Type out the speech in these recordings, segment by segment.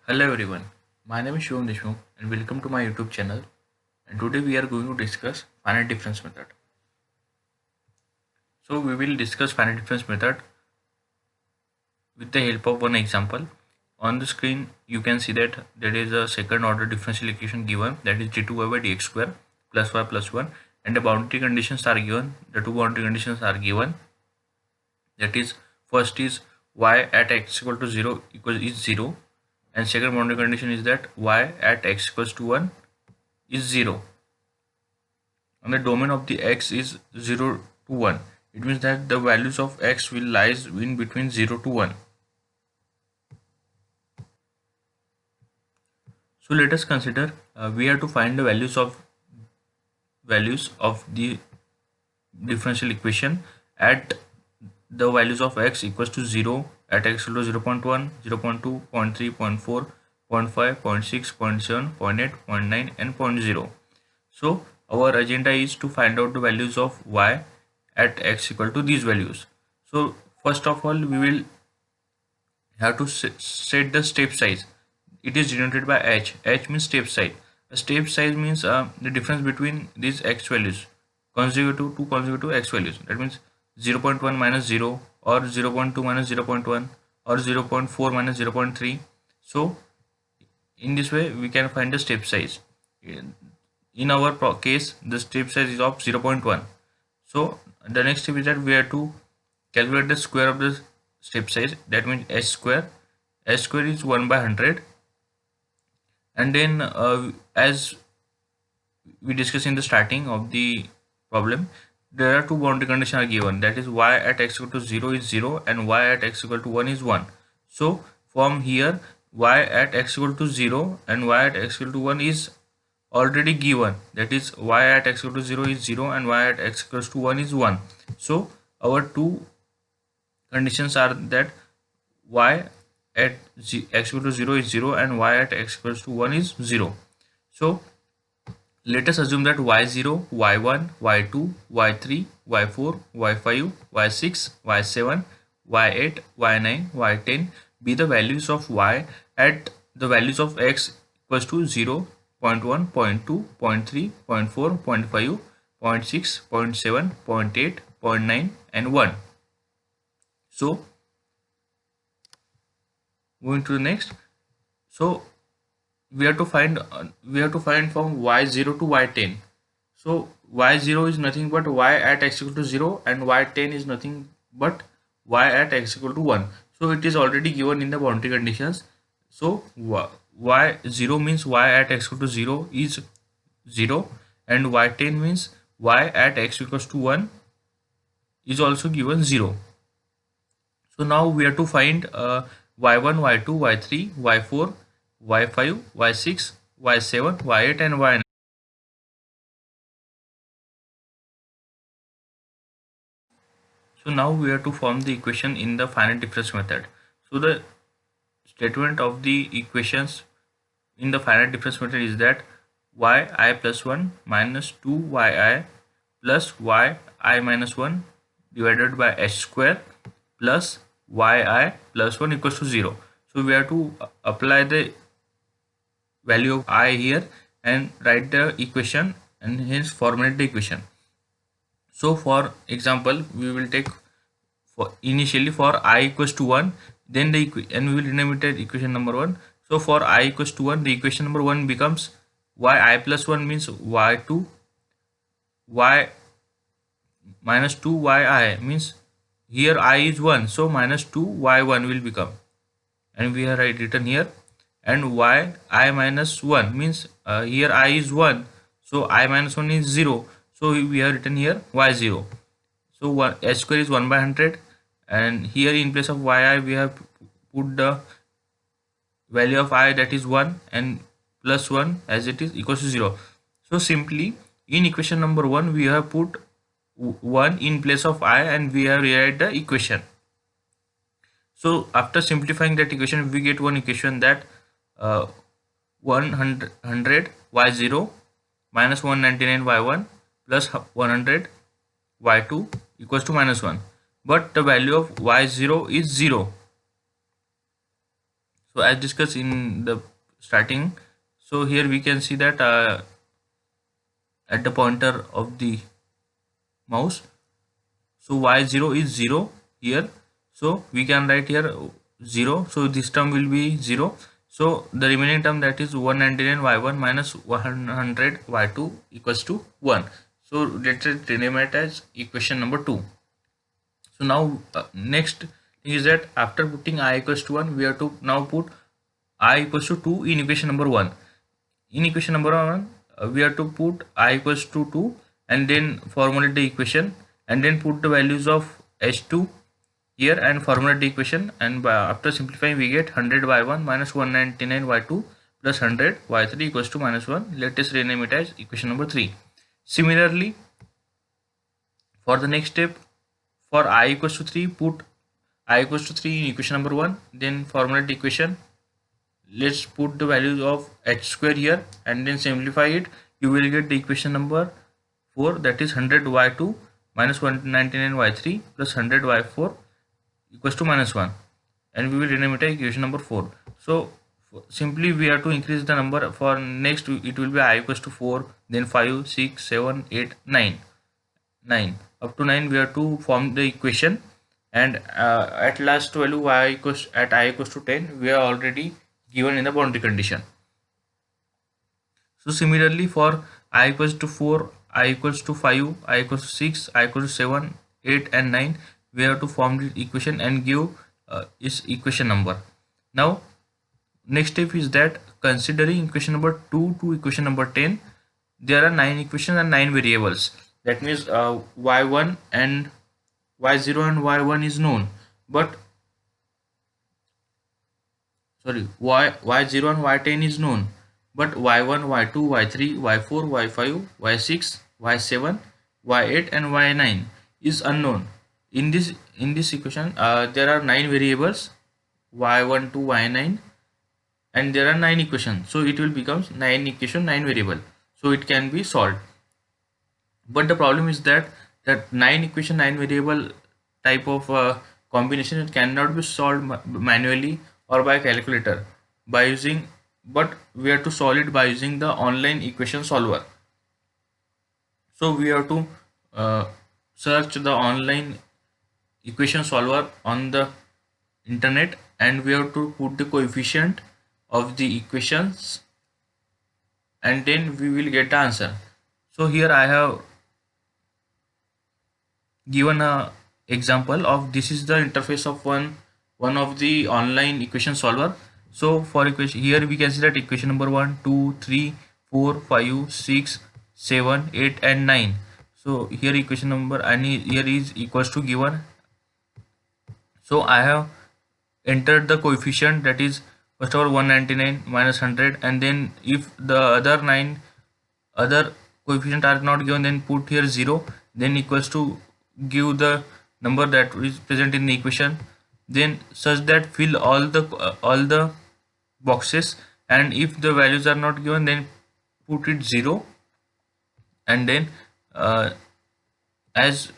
Hello everyone, my name is Shivam Deshmukh and welcome to my YouTube channel, and today we are going to discuss finite difference method. So we will discuss finite difference method with the help of one example. On the screen you can see that there is a second order differential equation given, that is d2y by dx square plus y plus 1, and the boundary conditions are given. The two boundary conditions are given, that is first is y at x equal to 0 is 0, and second boundary condition is that y at x equals to 1 is 0, and the domain of the x is 0 to 1. It means that the values of x will lies in between 0 to 1. So let us consider we have to find the values of the differential equation at the values of x equals to 0, at x equal to 0 0.1, 0 0.2, 0 0.3, 0 0.4, 0 0.5, 0 0.6, 0 0.7, 0 0.8, 0 0.9 and 0 0.0. So our agenda is to find out the values of y at x equal to these values. So first of all we will have to set the step size. It is denoted by h. H means step size. A step size means the difference between these x values consecutive to consecutive x values. That means 0 0.1 minus 0, or 0 0.2 minus 0 0.1, or 0 0.4 minus 0 0.3. So in this way we can find the step size. In our case the step size is of 0 0.1. So the next step is that we have to calculate the square of the step size. That means h square. H square is 1 by 100, and then as we discussed in the starting of the problem, there are two boundary conditions are given, that is y at x equal to 0 is 0 and y at x equal to 1 is 1. So from here y at x equal to 0 and y at x equal to 1 is already given, that is y at x equal to 0 is 0 and y at x equals to 1 is 1. So our two conditions are that y at x equal to 0 is 0 and y at x equals to 1 is 0. So let us assume that y0, y1, y2, y3, y4, y5, y6, y7, y8, y9, y10 be the values of y at the values of x equals to 0, 0.1, 0.2, 0.3, 0.4, 0.5, 0.6, 0.7, 0.8, 0.9 and 1. So moving to the next, so we have to find from y0 to y10. So y0 is nothing but y at x equal to 0 and y10 is nothing but y at x equal to 1. So it is already given in the boundary conditions. So y0 means y at x equal to 0 is 0, and y10 means y at x equals to 1 is also given 0. So now we have to find y1, y2, y3, y4, y5, y6, y7, y8 and y9. So now we have to form the equation in the finite difference method. So the statement of the equations in the finite difference method is that yi plus 1 minus 2yi plus yi minus 1 divided by h square plus yi plus 1 equals to 0. So we have to apply the value of I here and write the equation and hence formulate the equation. So for example we will take for initially for I equals to 1, then the and we will rename it as equation number 1. So for I equals to 1, the equation number 1 becomes yi plus 1 means y2, y minus 2 yi means here I is 1, so minus 2 y1 will become, and we have written here, and yi minus 1 means here I is 1, so I minus 1 is 0, so we have written here y0. So h square is 1 by 100, and here in place of yi we have put the value of I, that is 1, and plus 1 as it is equals to 0. So simply in equation number 1 we have put 1 in place of I and we have rewrite the equation. So after simplifying that equation we get one equation that 100 y0 minus 199 y1 plus 100 y2 equals to -1, but the value of y0 is 0. So as discussed in the starting, so here we can see that at the pointer of the mouse, so y0 is 0 here, so we can write here 0, so this term will be 0. So the remaining term, that is 199 y1 minus 100 y2 equals to 1. So let us rename it as equation number 2. So now next thing is that after putting I equals to 1, we have to now put I equals to 2 in equation number 1. In equation number 1, we have to put I equals to 2 and then formulate the equation, and then put the values of h2 here and formulate the equation, and after simplifying we get 100 y1 minus 199 y2 plus 100 y3 equals to minus 1. Let us rename it as equation number 3. Similarly, for the next step, for I equals to 3, put I equals to 3 in equation number 1, then formulate the equation. Let's put the values of h square here and then simplify it. You will get the equation number 4, that is 100 y2 minus 199 y3 plus 100 y4 equals to minus 1, and we will rename it as equation number 4. So simply we have to increase the number. For next it will be I equals to 4, then 5, 6, 7, 8, 9 up to 9 we have to form the equation, and at last value y equals at I equals to 10 we are already given in the boundary condition. So similarly, for I equals to 4, I equals to 5, I equals to 6, I equals to 7, 8 and 9, we have to form the equation and give its equation number. Now next step is that, considering equation number 2 to equation number 10, there are 9 equations and 9 variables. That means y1 and y0 and y1 is known, but sorry, y0 and y10 is known, but y1, y2, y3, y4, y5, y6, y7, y8 and y9 is unknown. In this equation there are 9 variables, y1 to y9, and there are 9 equations, so it will becomes 9 equation 9 variable, so it can be solved. But the problem is that 9 equation 9 variable type of combination, it cannot be solved manually or by calculator by using, but we have to solve it by using the online equation solver. So we have to search the online equation solver on the internet, and we have to put the coefficient of the equations, and then we will get the answer. So here I have given a example of, this is the interface of one of the online equation solver. So for equation, here we can see that equation number 1, 2, 3, 4, 5, 6, 7, 8 and 9. So here equation number, and here is equals to given. So I have entered the coefficient, that is first of all 199 minus 100, and then if the other 9 other coefficient are not given, then put here 0, then equals to give the number that is present in the equation, then such that fill all the boxes, and if the values are not given, then put it 0, and then as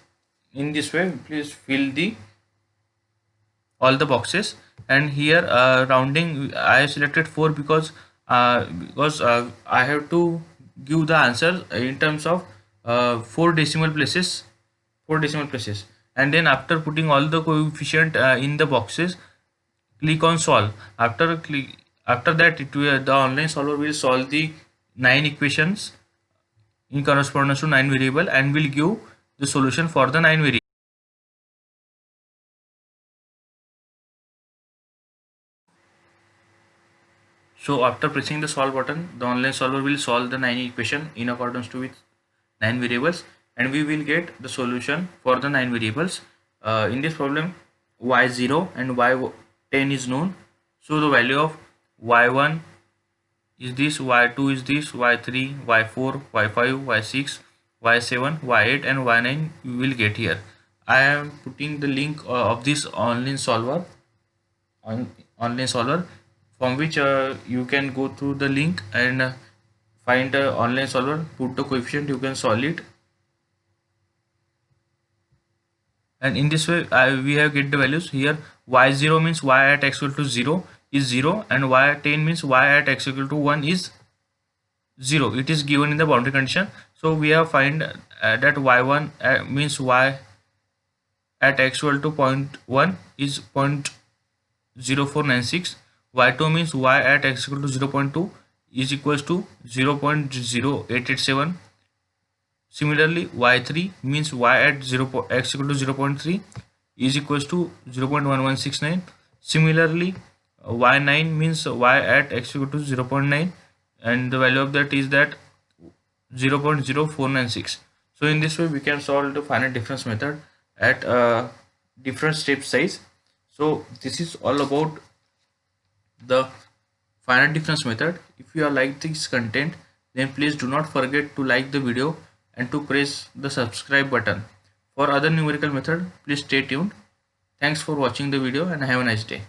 in this way please fill the all the boxes. And here rounding, I have selected 4 because I have to give the answer in terms of 4 decimal places, and then after putting all the coefficient in the boxes, click on solve. After that, the online solver will solve the 9 equations in correspondence to 9 variable, and will give the solution for the 9 variable. So after pressing the solve button, the online solver will solve the 9 equation in accordance to with 9 variables, and we will get the solution for the 9 variables. In this problem, y0 and y10 is known, so the value of y1 is this, y2 is this, y3, y4, y5, y6, y7, y8 and y9 we will get here. I am putting the link of this online solver from which you can go through the link and find the online solver, put the coefficient, you can solve it, and in this way we have get the values. Here y0 means y at x equal to 0, is 0 and y10 means y at x equal to 1 is 0. It is given in the boundary condition. So we have find that y1 means y at x equal to 0.1 is 0.0496. y2 means y at x equal to 0.2 is equals to 0.0887. Similarly, y3 means y at x equal to 0.3 is equals to 0.1169. Similarly, y9 means y at x equal to 0.9, and the value of that is that 0.0496. So in this way we can solve the finite difference method at different step size. So this is all about the finite difference method. If you have liked this content, then please do not forget to like the video and to press the subscribe button. For other numerical method, please stay tuned. Thanks for watching the video and have a nice day.